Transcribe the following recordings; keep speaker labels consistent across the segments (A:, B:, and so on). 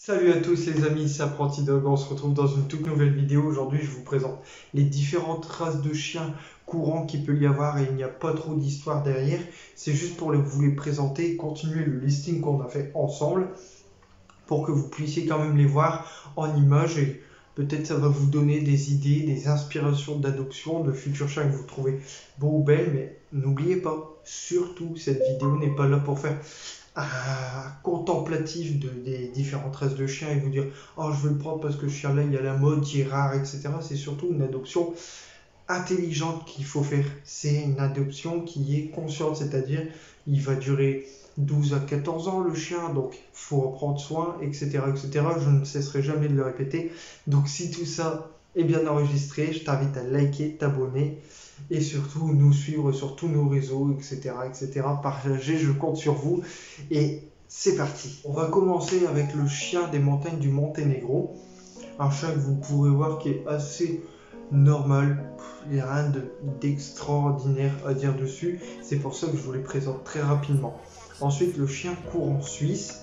A: Salut à tous les amis, c'est Apprenti Dog, on se retrouve dans une toute nouvelle vidéo. Aujourd'hui je vous présente les différentes races de chiens courants qu'il peut y avoir et il n'y a pas trop d'histoire derrière. C'est juste pour vous les présenter et continuer le listing qu'on a fait ensemble pour que vous puissiez quand même les voir en images et peut-être ça va vous donner des idées, des inspirations d'adoption, de futurs chiens que vous trouvez beaux ou belles. Mais n'oubliez pas, surtout cette vidéo n'est pas là pour faire contemplatif des différentes races de chiens et vous dire oh je veux le prendre parce que ce chien là il y a la mode, il est rare, etc. C'est surtout une adoption intelligente qu'il faut faire. C'est une adoption qui est consciente, c'est-à-dire il va durer 12 à 14 ans le chien, donc il faut en prendre soin, etc., etc. Je ne cesserai jamais de le répéter. Donc si tout ça est bien enregistré, je t'invite à liker, t'abonner et surtout nous suivre sur tous nos réseaux, etc., etc. Partager, je compte sur vous. Et c'est parti. On va commencer avec le chien des montagnes du Monténégro. Un chien que vous pourrez voir qui est assez normal. Il n'y a rien d'extraordinaire à dire dessus. C'est pour ça que je vous les présente très rapidement. Ensuite, le chien courant suisse,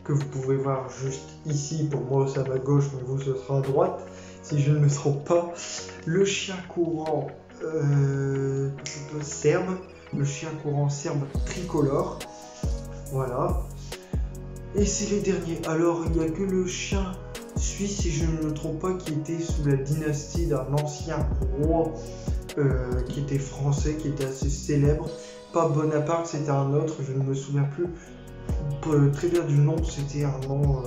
A: que vous pouvez voir juste ici. Pour moi, c'est à ma gauche, mais vous, ce sera à droite, si je ne me trompe pas. Le chien courant serbe, le chien courant serbe tricolore. Voilà. Et c'est les derniers. Alors, il n'y a que le chien suisse, si je ne me trompe pas, qui était sous la dynastie d'un ancien roi qui était français, qui était assez célèbre. Pas Bonaparte, c'était un autre, je ne me souviens plus très bien du nom, c'était un nom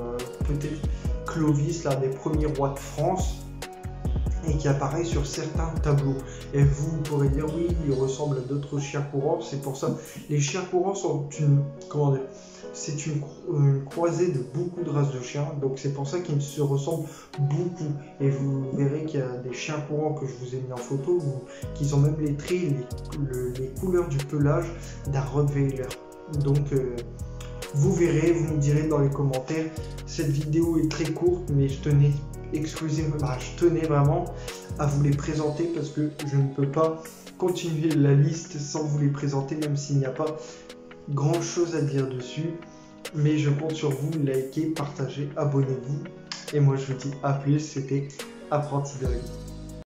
A: peut-être Clovis, l'un des premiers rois de France, et qui apparaît sur certains tableaux. Et vous pourrez dire oui, il ressemble à d'autres chiens courants. C'est pour ça, les chiens courants sont c'est une croisée de beaucoup de races de chiens, donc c'est pour ça qu'ils se ressemblent beaucoup. Et vous verrez qu'il y a des chiens courants que je vous ai mis en photo, qui ont même les traits, les couleurs du pelage d'un Rottweiler. Donc vous verrez, vous me direz dans les commentaires. Cette vidéo est très courte, mais je tenais vraiment à vous les présenter parce que je ne peux pas continuer la liste sans vous les présenter, même s'il n'y a pas grand chose à dire dessus. Mais je compte sur vous, likez, partagez, abonnez-vous. Et moi je vous dis à plus, c'était Apprenti Dog.